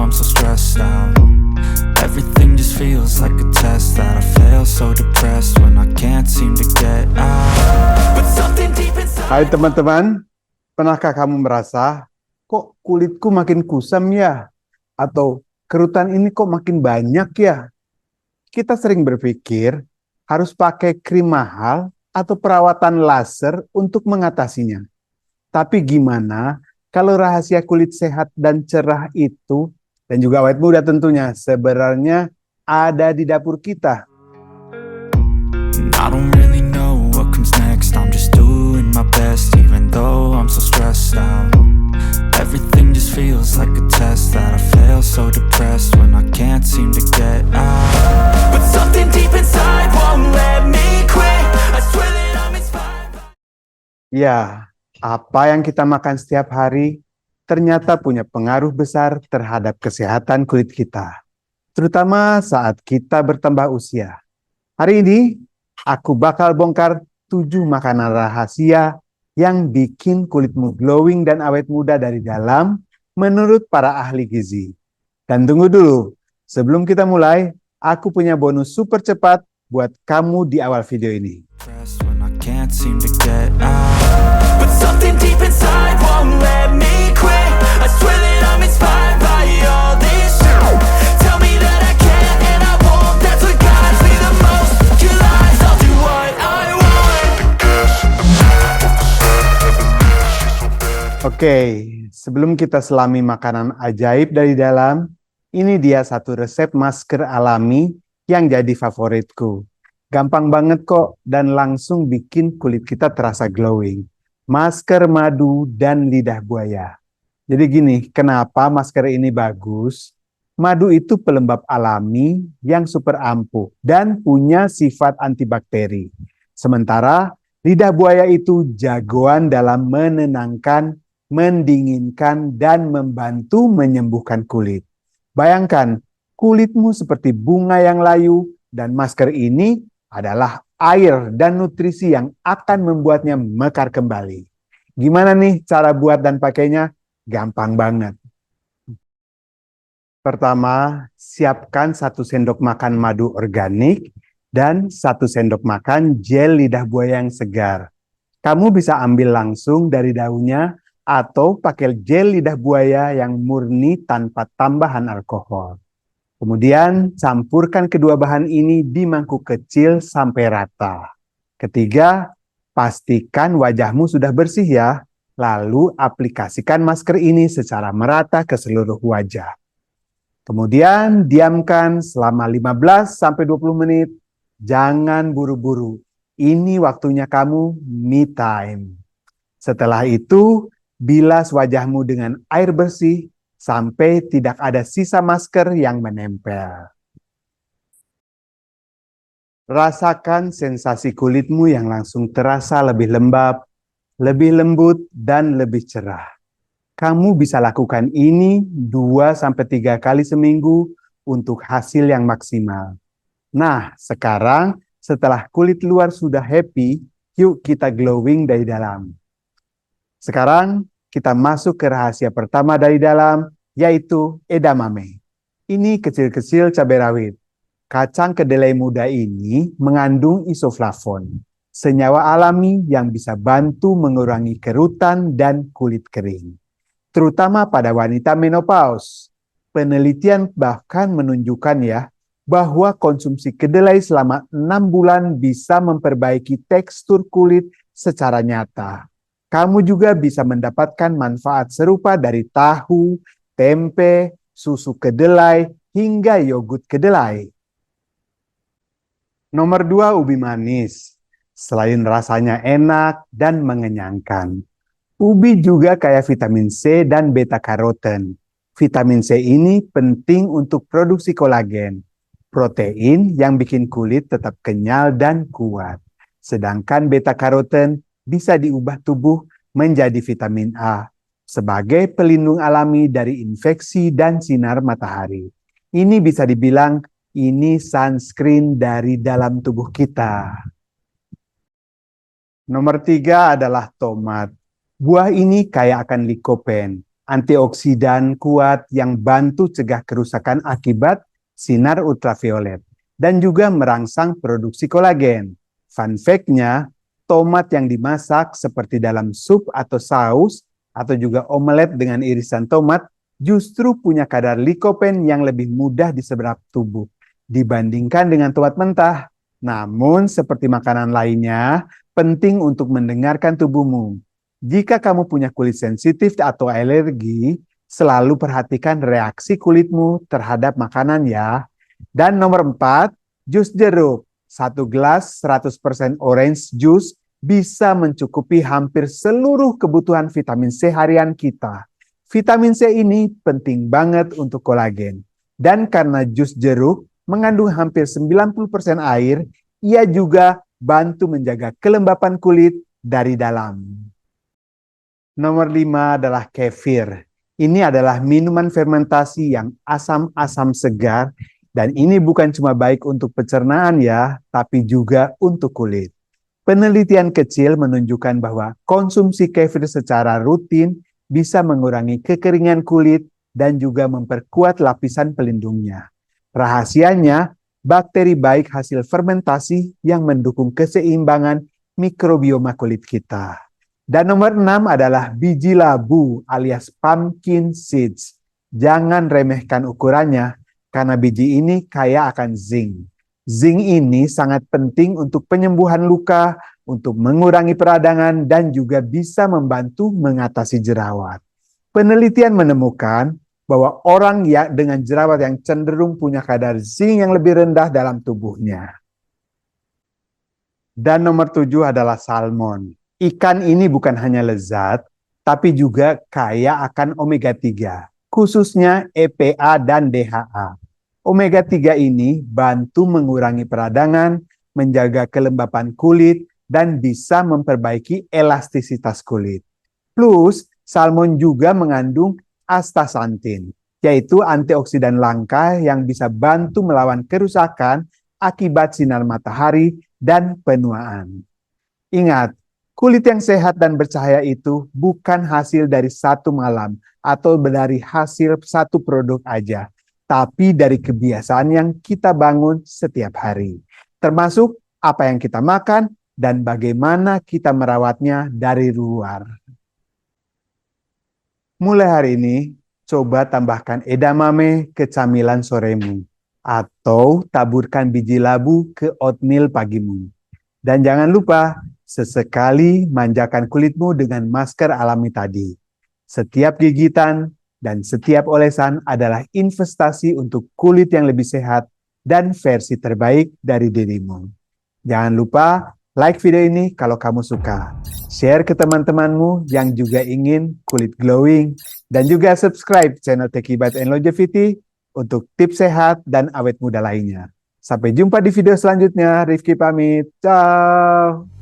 I'm so stressed out. Everything just feels like a test that I fail, so depressed when I can't seem to get out. But something deep inside. Hai teman-teman, pernahkah kamu merasa, kok kulitku makin kusam ya? Atau kerutan ini kok makin banyak ya? Kita sering berpikir harus pakai krim mahal atau perawatan laser untuk mengatasinya. Tapi gimana kalau rahasia kulit sehat dan cerah itu, dan juga awet muda tentunya, sebenarnya ada di dapur kita? I don't really know what comes next. I'm just doing my best, even though I'm so stressed out. Everything just feels like a test that I fail, so depressed when I can't seem to get out. But something deep inside won't let me quit. I swear that I'm inspired. Ya, apa yang kita makan setiap hari ternyata punya pengaruh besar terhadap kesehatan kulit kita, terutama saat kita bertambah usia. Hari ini, aku bakal bongkar 7 makanan rahasia yang bikin kulitmu glowing dan awet muda dari dalam menurut para ahli gizi. Dan tunggu dulu, sebelum kita mulai, aku punya bonus super cepat buat kamu di awal video ini. Depressed when I can't seem to get out. But something deep inside won't let me quit. I swear that I'm inspired by all this shit. Tell me that I can and I won't. That's what guides me the most. Your lies, I'll do what I want. Oke, sebelum kita selami makanan ajaib dari dalam, ini dia satu resep masker alami yang jadi favoritku. Gampang banget kok dan langsung bikin kulit kita terasa glowing. Masker madu dan lidah buaya. Jadi gini, kenapa masker ini bagus? Madu itu pelembab alami yang super ampuh dan punya sifat antibakteri. Sementara lidah buaya itu jagoan dalam menenangkan, mendinginkan, dan membantu menyembuhkan kulit. Bayangkan, kulitmu seperti bunga yang layu dan masker ini adalah air dan nutrisi yang akan membuatnya mekar kembali. Gimana nih cara buat dan pakainya? Gampang banget. Pertama, siapkan 1 sendok makan madu organik dan 1 sendok makan gel lidah buaya yang segar. Kamu bisa ambil langsung dari daunnya atau pakai gel lidah buaya yang murni tanpa tambahan alkohol. Kemudian campurkan kedua bahan ini di mangkuk kecil sampai rata. Ketiga, pastikan wajahmu sudah bersih ya. Lalu aplikasikan masker ini secara merata ke seluruh wajah. Kemudian diamkan selama 15-20 menit. Jangan buru-buru. Ini waktunya kamu me time. Setelah itu, bilas wajahmu dengan air bersih sampai tidak ada sisa masker yang menempel. Rasakan sensasi kulitmu yang langsung terasa lebih lembab, lebih lembut, dan lebih cerah. Kamu bisa lakukan ini 2-3 kali seminggu untuk hasil yang maksimal. Nah, sekarang setelah kulit luar sudah happy, yuk kita glowing dari dalam. Sekarang kita masuk ke rahasia pertama dari dalam, yaitu edamame. Ini kecil-kecil cabai rawit. Kacang kedelai muda ini mengandung isoflavon, senyawa alami yang bisa bantu mengurangi kerutan dan kulit kering, terutama pada wanita menopause. Penelitian bahkan menunjukkan ya, bahwa konsumsi kedelai selama 6 bulan bisa memperbaiki tekstur kulit secara nyata. Kamu juga bisa mendapatkan manfaat serupa dari tahu, tempe, susu kedelai, hingga yogurt kedelai. Nomor 2, ubi manis. Selain rasanya enak dan mengenyangkan, ubi juga kaya vitamin C dan beta-karoten. Vitamin C ini penting untuk produksi kolagen, protein yang bikin kulit tetap kenyal dan kuat. Sedangkan beta-karoten bisa diubah tubuh menjadi vitamin A sebagai pelindung alami dari infeksi dan sinar matahari. Ini bisa dibilang ini sunscreen dari dalam tubuh kita. Nomor 3 adalah tomat. Buah ini kaya akan likopen, antioksidan kuat yang bantu cegah kerusakan akibat sinar ultraviolet, dan juga merangsang produksi kolagen. Fun fact-nya, tomat yang dimasak seperti dalam sup atau saus, atau juga omelet dengan irisan tomat, justru punya kadar likopen yang lebih mudah diserap tubuh dibandingkan dengan tomat mentah. Namun, seperti makanan lainnya, penting untuk mendengarkan tubuhmu. Jika kamu punya kulit sensitif atau alergi, selalu perhatikan reaksi kulitmu terhadap makanan ya. Dan nomor 4, jus jeruk. 1 gelas 100% orange juice bisa mencukupi hampir seluruh kebutuhan vitamin C harian kita. Vitamin C ini penting banget untuk kolagen. Dan karena jus jeruk mengandung hampir 90% air, ia juga bantu menjaga kelembapan kulit dari dalam. Nomor 5 adalah kefir. Ini adalah minuman fermentasi yang asam-asam segar, dan ini bukan cuma baik untuk pencernaan ya, tapi juga untuk kulit. Penelitian kecil menunjukkan bahwa konsumsi kefir secara rutin bisa mengurangi kekeringan kulit dan juga memperkuat lapisan pelindungnya. Rahasianya, bakteri baik hasil fermentasi yang mendukung keseimbangan mikrobioma kulit kita. Dan nomor 6 adalah biji labu alias pumpkin seeds. Jangan remehkan ukurannya, karena biji ini kaya akan zinc. Zinc ini sangat penting untuk penyembuhan luka, untuk mengurangi peradangan, dan juga bisa membantu mengatasi jerawat. Penelitian menemukan bahwa orang dengan jerawat yang cenderung punya kadar zinc yang lebih rendah dalam tubuhnya. Dan nomor 7 adalah salmon. Ikan ini bukan hanya lezat, tapi juga kaya akan omega 3, khususnya EPA dan DHA. Omega 3 ini bantu mengurangi peradangan, menjaga kelembapan kulit, dan bisa memperbaiki elastisitas kulit. Plus, salmon juga mengandung astaxanthin, yaitu antioksidan langka yang bisa bantu melawan kerusakan akibat sinar matahari dan penuaan. Ingat, kulit yang sehat dan bercahaya itu bukan hasil dari satu malam atau dari hasil satu produk aja, tapi dari kebiasaan yang kita bangun setiap hari, termasuk apa yang kita makan dan bagaimana kita merawatnya dari luar. Mulai hari ini, coba tambahkan edamame ke camilan soremu, atau taburkan biji labu ke oatmeal pagimu. Dan jangan lupa, sesekali manjakan kulitmu dengan masker alami tadi. Setiap gigitan dan setiap olesan adalah investasi untuk kulit yang lebih sehat dan versi terbaik dari dirimu. Jangan lupa like video ini kalau kamu suka. Share ke teman-temanmu yang juga ingin kulit glowing. Dan juga subscribe channel Techie Bite and Longevity untuk tips sehat dan awet muda lainnya. Sampai jumpa di video selanjutnya. Rifki pamit. Ciao.